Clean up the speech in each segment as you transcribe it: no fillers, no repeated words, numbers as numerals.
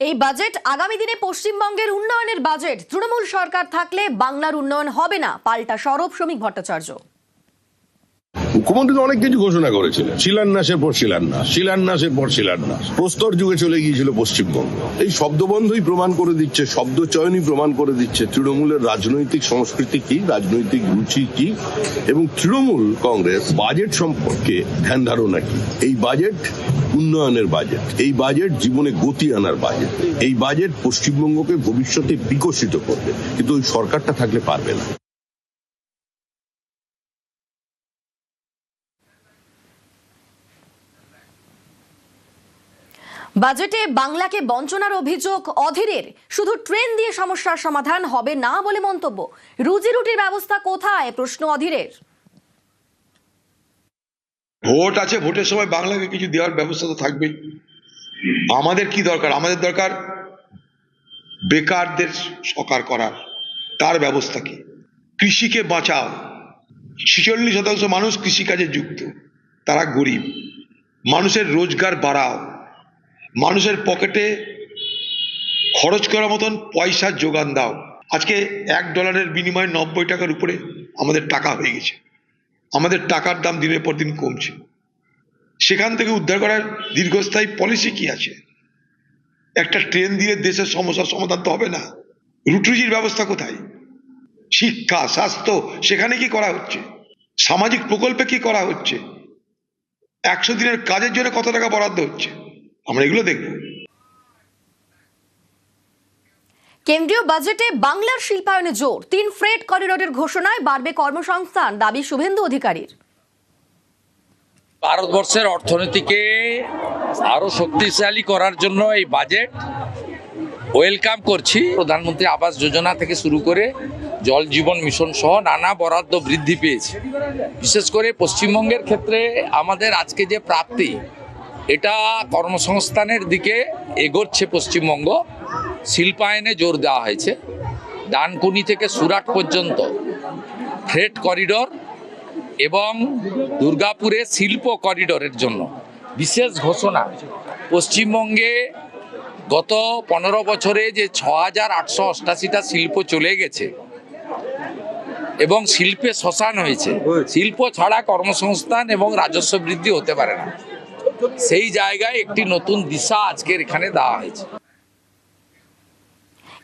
এই বাজেট আগামী দিনে পশ্চিমবঙ্গের উন্নয়নের বাজেট। তৃণমূল সরকার থাকলে বাংলার উন্নয়ন হবে না, পাল্টা সরব শ্রমিক ভট্টাচার্য। মুখ্যমন্ত্রী তো অনেক কিছু ঘোষণা করেছিলেন, শিলান্যাসের পর শিলান্যাস, শিলান্যাসের পর শিলান্যাস, প্রস্তর যুগে চলে গিয়েছিল পশ্চিমবঙ্গ। এই শব্দবন্ধই প্রমাণ করে দিচ্ছে, শব্দ চয়নই প্রমাণ করে দিচ্ছে তৃণমূলের রাজনৈতিক সংস্কৃতি কি, রাজনৈতিক রুচি কি, এবং তৃণমূল কংগ্রেস বাজেট সম্পর্কে ধ্যান ধারণা কি। এই বাজেট উন্নয়নের বাজেট, এই বাজেট জীবনে গতি আনার বাজেট, এই বাজেট পশ্চিমবঙ্গকে ভবিষ্যতে বিকশিত করবে, কিন্তু ওই সরকারটা থাকলে পারবে না। বাজেটে বাংলাকে বঞ্চনার অভিযোগ অধীরের। শুধু ট্রেন দিয়ে সমস্যার সমাধান হবে না বলে মন্তব্য। রুজি রুটির ব্যবস্থা কোথায়, প্রশ্ন অধীরের। ভোট আছে, ভোটের সময় বাংলাকে কিছু দেওয়ার ব্যবস্থা তো থাকবেই। আমাদের কি দরকার? আমাদের দরকার বেকারদের সকার করার, তার ব্যবস্থা কি? কৃষিকে বাঁচাও। 46% মানুষ কৃষিকাজে যুক্ত, তারা গরিব। মানুষের রোজগার বাড়াও, মানুষের পকেটে খরচ করার মতন পয়সার যোগান দাও। আজকে $1 বিনিময়ে 90 টাকার উপরে আমাদের টাকা হয়ে গেছে। আমাদের টাকার দাম দিনের পর দিন কমছে। সেখান থেকে উদ্ধার করার দীর্ঘস্থায়ী পলিসি কি আছে? একটা ট্রেন দিয়ে দেশের সমস্যার সমাধান তো হবে না। রুটির ব্যবস্থা কোথায়? শিক্ষা, স্বাস্থ্য, সেখানে কি করা হচ্ছে? সামাজিক প্রকল্পে কি করা হচ্ছে? 100 দিনের কাজের জন্য কত টাকা বরাদ্দ হচ্ছে? আমরা এগুলো দেখব। কেন্দ্রীয় বাজেটে বাংলার শিল্পায়নে জোর। 3 ফ্রেট করিডোরের ঘোষণায় বাড়বে কর্মসংস্থান, দাবি শুভেন্দু অধিকারীর। ভারতবর্ষের অর্থনীতিকে আরো শক্তিশালী করার জন্য এই বাজেট ওয়েলকাম করছি। প্রধানমন্ত্রী আবাস যোজনা থেকে শুরু করে জল জীবন মিশন সহ নানা বরাদ্দ বৃদ্ধি পেয়েছে। বিশেষ করে পশ্চিমবঙ্গের ক্ষেত্রে আমাদের আজকে যে প্রাপ্তি, এটা কর্মসংস্থানের দিকে এগোচ্ছে পশ্চিমবঙ্গ। শিল্পায়নে জোর দেওয়া হয়েছে। ডানকুনি থেকে সুরাট পর্যন্ত ফ্রেট করিডোর এবং দুর্গাপুরে শিল্প করিডোরের জন্য বিশেষ ঘোষণা। পশ্চিমবঙ্গে গত 15 বছরে যে 6888টা শিল্প চলে গেছে এবং শিল্পে শ্মশান হয়েছে। শিল্প ছাড়া কর্মসংস্থান এবং রাজস্ব বৃদ্ধি হতে পারে না। সেই জায়গায় একটি নতুন দিশা আজকের এখানে দেওয়া হয়েছে।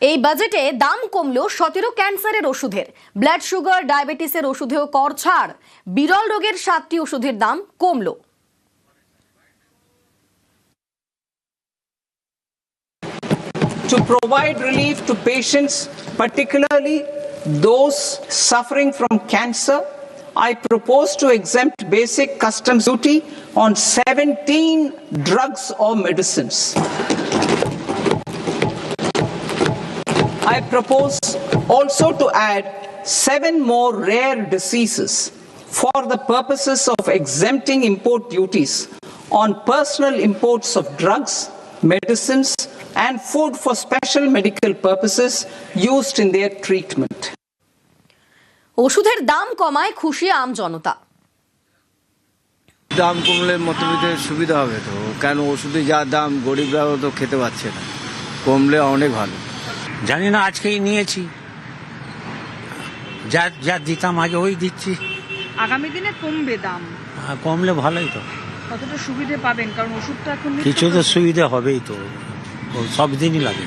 এই বাজেটে দাম কমলো 17 ক্যান্সারের ওষুধের। ব্লাড সুগার, ডায়াবেটিসের ওষুধেও কর ছাড়। বিরল রোগের 7টি ওষুধের দাম কমলো। To provide relief to patients, particularly those suffering from cancer, I propose to exempt basic customs duty on 17 drugs or medicines. I propose also to add 7 more rare diseases for the purposes of exempting import duties on personal imports of drugs, medicines, and food for special medical purposes used in their treatment. ওষুধের দাম কমায় খুশি আম জনতা। দাম কমলে মধ্যবিত্তের সুবিধা হবে তো, কেন ওষুধে যা দাম গরিবরাও তো খেতে পাচ্ছে না, কমলে অনেক ভালো। জানি না, আজকেই নিয়েছি, যা যা দিতাম আগে ওই দিচ্ছি। আগামী দিনে কমবে দাম, কমলে ভালোই তো। কতটা সুবিধে পাবেন? কারণ ওষুধটা এখন কিছু তো সুবিধা হবেই তো, সব দিনই লাগে।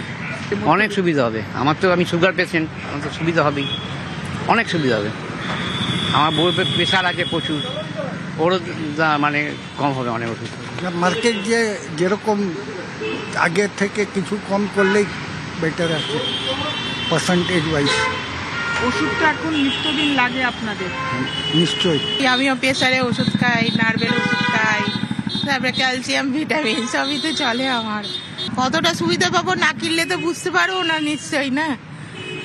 অনেক সুবিধা হবে। আমি সুগার পেশেন্ট, আমার তো সুবিধা হবেই, অনেক সুবিধা হবে। আমার বউর প্রেশার আছে প্রচুর, ওরও মানে কম হবে অনেক ওষুধ। মার্কেট যেরকম আগে থেকে কিছু কম করলেই বেটার আছে পার্সেন্টেজ ওয়াইজ। ওষুধটা এখন নিত্যদিন লাগে আপনাদের? নিশ্চয়ই। আমিও প্রেশারে ওষুধ খাই, নার্ভের ওষুধ খাই, তারপরে ক্যালসিয়াম, ভিটামিন সবই তো চলে আমার। কতটা সুবিধা পাবো না কিনলে তো বুঝতে পারবো না, নিশ্চয়ই না,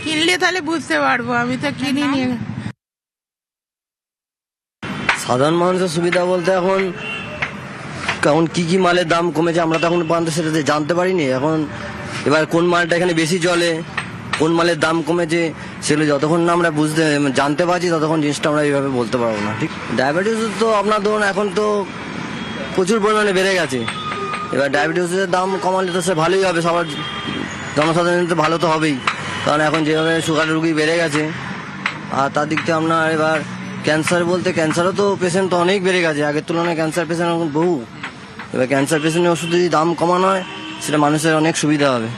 কিনলে তাহলে বুঝতে পারবো। আমি তো কিনিনি। সাধারণ মানুষের সুবিধা বলতে এখন কি কি মালের দাম কমেছে আমরা তো এখন পর্যন্ত সেটা জানতে পারিনি। এখন এবার কোন মালটা এখানে বেশি চলে, কোন মালের দাম কমেছে, সেগুলো যতক্ষণ না আমরা জানতে পারছি ততক্ষণ জিনিসটা আমরা এইভাবে বলতে পারবো না। ঠিক, ডায়াবেটিস তো আপনার ধরুন এখন তো প্রচুর পরিমাণে বেড়ে গেছে, এবার ডায়াবেটিস ওষুধের দাম কমালে তো সে ভালোই হবে, সবার জনসাধারণের তো ভালো তো হবেই, কারণ এখন যেভাবে সুগার রুগী বেড়ে গেছে। আর তার দিক থেকে আপনার এবার ক্যান্সার বলতে ক্যান্সারও তো পেশেন্ট তো অনেক বেড়ে গেছে, আগের তুলনায় ক্যান্সার পেশেন্ট এখন বহু। এবার ক্যান্সার পেশেন্টের ওষুধ যদি দাম কমানো হয় সেটা মানুষের অনেক সুবিধা হবে।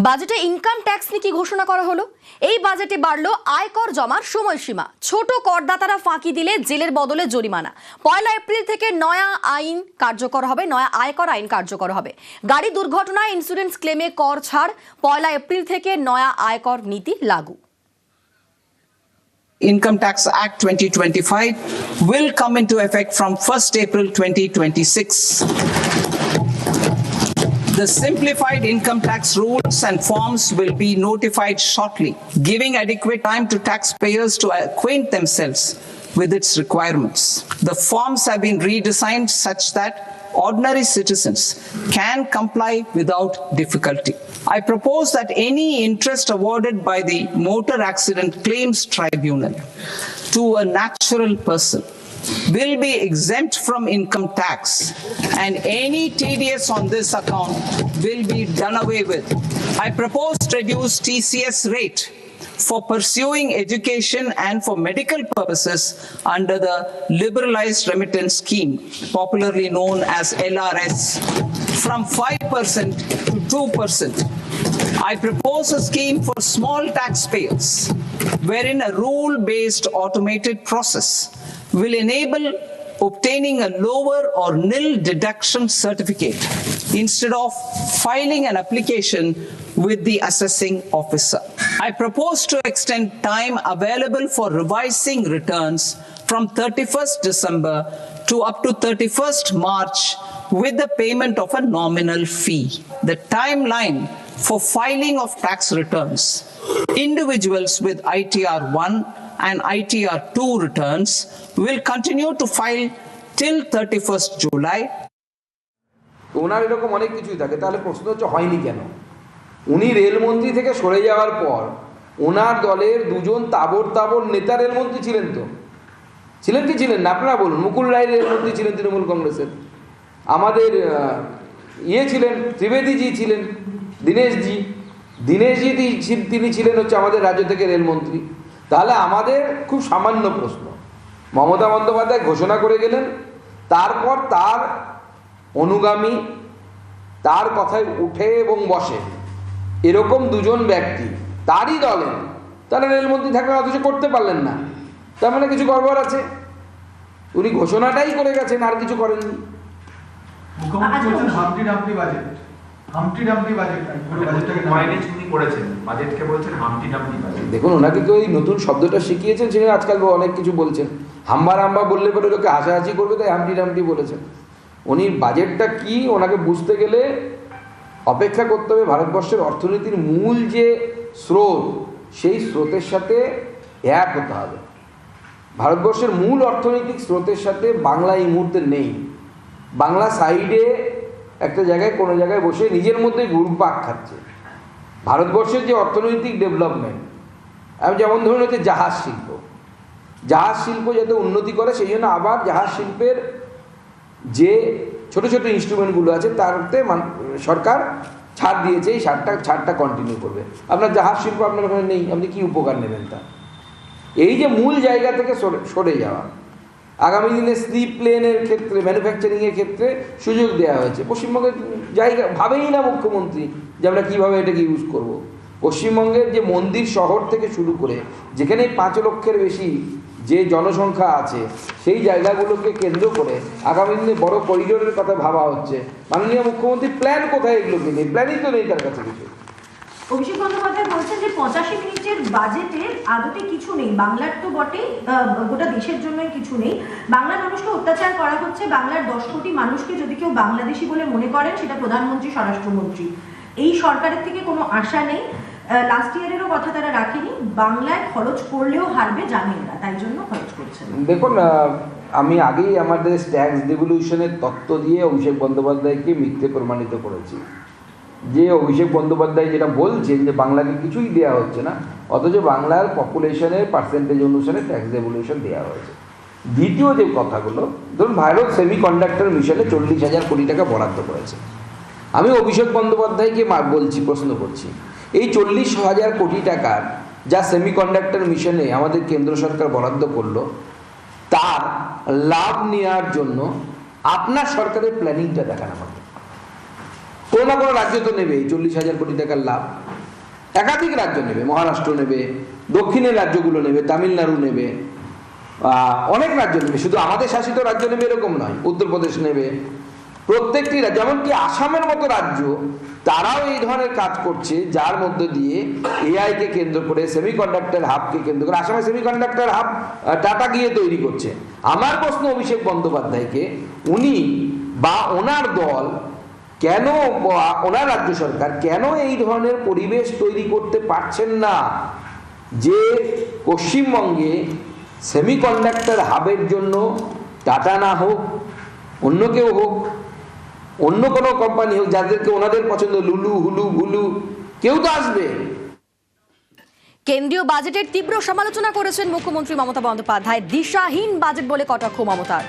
বাজেটে ইনকাম ট্যাক্স নিয়ে কি ঘোষণা করা হলো? এই বাজেটে বাড়লো আয়কর জমার সময়সীমা। ছোট করদাতারা ফাঁকি দিলে জেলের বদলে জরিমানা। 1 এপ্রিল থেকে নয়া আইন কার্যকর হবে, নয়া আয়কর আইন কার্যকর হবে। গাড়ি দুর্ঘটনায় ইন্স্যুরেন্স ক্লেমে কর ছাড়। 1 এপ্রিল থেকে নয়া আয়কর নীতি লাগু। Income Tax Act 2025 will come into effect from 1st April 2026. The simplified income tax rules and forms will be notified shortly, giving adequate time to taxpayers to acquaint themselves with its requirements. The forms have been redesigned such that ordinary citizens can comply without difficulty. I propose that any interest awarded by the Motor Accident Claims Tribunal to a natural person will be exempt from income tax, and any TDS on this account will be done away with. I propose to reduce TCS rate for pursuing education and for medical purposes under the Liberalized Remittance Scheme, popularly known as LRS, from 5% to 2%. I propose a scheme for small taxpayers, wherein a rule-based automated process will enable obtaining a lower or nil deduction certificate instead of filing an application with the assessing officer. I propose to extend time available for revising returns from 31st December to up to 31st March with the payment of a nominal fee. The timeline for filing of tax returns, individuals with ITR 1 and ITR 2 returns will continue to file till 31st July. ওনার এরকম অনেক কিছুই থাকে, তাহলে প্রশ্ন হচ্ছে হয়নি কেন? উনি রেলমন্ত্রী থেকে সরে যাওয়ার পর ওনার দলের দুজন তাবড় নেতা রেলমন্ত্রী ছিলেন, তো ছিলেন কি ছিলেন না আপনারা বলুন? মুকুল রায় রেলমন্ত্রী ছিলেন তৃণমূল কংগ্রেসের, আমাদের ছিলেন ত্রিবেদীজি ছিলেন, দীনেশজি তিনি ছিলেন হচ্ছে আমাদের রাজ্য থেকে রেলমন্ত্রী। তাহলে আমাদের খুব সামান্য প্রশ্ন, মমতা বন্দ্যোপাধ্যায় ঘোষণা করে গেলেন, তারপর তার অনুগামী তার কথায় উঠে এবং বসে এরকম দুজন ব্যক্তি তারই দলের, তারা রেলমন্ত্রী থাকলে অথচ করতে পারলেন না, তার মানে কিছু গড়বড় আছে। উনি ঘোষণাটাই করে গেছেন, আর কিছু করেননি। দেখুন, ওনাকে কেউ এই নতুন শব্দটা শিখিয়েছেন, সে আজকাল অনেক কিছু বলছেন। হাম্বা বললে পরে লোকে হাসাহাসি করবে, তাই হামটি ডামটি বলেছেন। উনি বাজেটটা কি ওনাকে বুঝতে গেলে অপেক্ষা করতে হবে। ভারতবর্ষের অর্থনীতির মূল যে স্রোত, সেই স্রোতের সাথে এক হতে হবে। ভারতবর্ষের মূল অর্থনৈতিক স্রোতের সাথে বাংলা এই মুহূর্তে নেই। বাংলা সাইডে একটা জায়গায় কোনো জায়গায় বসে নিজের মধ্যে ঘুরপাক খাচ্ছে। ভারতবর্ষের যে অর্থনৈতিক ডেভেলপমেন্ট, আমি যেমন ধরুন হচ্ছে জাহাজ শিল্প যাতে উন্নতি করে, সেই জন্য আবার জাহাজ শিল্পের যে ছোট ছোট ইনস্ট্রুমেন্টগুলো আছে তারতে সরকার ছাড় দিয়েছে, এই ছাড়টা কন্টিনিউ করবে। আপনার জাহাজ শিল্প আপনার ওখানে নেই, আপনি কি উপকার নেবেন তা? এই যে মূল জায়গা থেকে সরে যাওয়া, আগামী দিনে সি প্লেনের ক্ষেত্রে, ম্যানুফ্যাকচারিংয়ের ক্ষেত্রে সুযোগ দেওয়া হয়েছে। পশ্চিমবঙ্গের জায়গা ভাবেই না মুখ্যমন্ত্রী যে আমরা কীভাবে এটাকে ইউজ করব। পশ্চিমবঙ্গের যে মন্দির শহর থেকে শুরু করে যেখানে 5 লক্ষের বেশি যে জনসংখ্যা আছে, সেই জায়গাগুলোকে কেন্দ্র করে আগামী দিনে বড় করিডোরের কথা ভাবা হচ্ছে। মাননীয় মুখ্যমন্ত্রী প্ল্যান কোথায় এগুলোকে নেই? প্ল্যানই তো নেই তার কাছে কিছু। অভিষেক বন্দ্যোপাধ্যায় বলছেন যে 85 মিনিটের বাজেটের আদতে কিছু নেই, বাংলার তো বটেই, গোটা দেশের জন্যই কিছু নেই। বাংলার মানুষকে অত্যাচার করা হচ্ছে। বাংলার 10 কোটি মানুষকে যদি কেউ বাংলাদেশি বলে মনে করেন, সেটা প্রধানমন্ত্রী, স্বরাষ্ট্রমন্ত্রী। এই সরকারের থেকে কোনো আশা নেই। লাস্ট ইয়ারেরও কথা তারা রাখেনি, বাংলায় খরচ করলেও হারবে জানেন না, তাই জন্য খরচ করছেন। দেখুন, আমি আগেই আমাদের ট্যাক্স ডেভলিউশনের তত্ত্ব দিয়ে অভিষেক বন্দ্যোপাধ্যায়কে মিথ্যে প্রমাণিত করেছি। যে অভিষেক বন্দ্যোপাধ্যায় যেটা বলছেন যে বাংলাকে কিছুই দেওয়া হচ্ছে না, অথচ বাংলার পপুলেশনের পার্সেন্টেজ অনুসারে ট্যাক্স ডেভলিউশন দেওয়া হয়েছে। দ্বিতীয় যে কথাগুলো, ধরুন ভারত সেমিকন্ডাক্টর মিশনে 40,000 কোটি টাকা বরাদ্দ করেছে। আমি অভিষেক বন্দ্যোপাধ্যায়কে বলছি, প্রশ্ন করছি, এই 40,000 কোটি টাকার যা সেমিকন্ডাক্টর মিশনে আমাদের কেন্দ্র সরকার বরাদ্দ করলো, তার লাভ নেওয়ার জন্য আপনার সরকারের প্ল্যানিংটা দেখান আমাকে। কোনো না কোনো রাজ্য তো নেবে এই 40,000 কোটি টাকার লাভ, একাধিক রাজ্য নেবে, মহারাষ্ট্র নেবে, দক্ষিণের রাজ্যগুলো নেবে, তামিলনাড়ু নেবে, অনেক রাজ্য নেবে, শুধু আমাদের শাসিত রাজ্য নেবে এরকম নয়, উত্তরপ্রদেশ নেবে, প্রত্যেকটি রাজ্য, যেমনকি আসামের মতো রাজ্য, তারাও এই ধরনের কাজ করছে, যার মধ্যে দিয়ে এআই কে কেন্দ্র করে, সেমিকন্ডাক্টর হাবকে কেন্দ্র করে। আসামে সেমিকন্ডাক্টর হাব টাটা গিয়ে তৈরি করছে। আমার প্রশ্ন অভিষেক বন্দ্যোপাধ্যায়কে, উনি বা ওনার দল কেন, ওনার রাজ্য সরকার কেন এই ধরনের পরিবেশ তৈরি করতে পারছেন না যে পশ্চিমবঙ্গে সেমিকন্ডাক্টর হাবের জন্য টাটা না হোক, অন্য কেউ হোক, অন্য কোনো কোম্পানি হোক, যাদেরকে ওনাদের পছন্দ, লুলু, হুলু, ভুলু, কেউ তো আসবে। কেন্দ্রীয় বাজেটের তীব্র সমালোচনা করেছেন মুখ্যমন্ত্রী মমতা বন্দ্যোপাধ্যায়। দিশাহীন বাজেট বলে কটাক্ষ মমতার।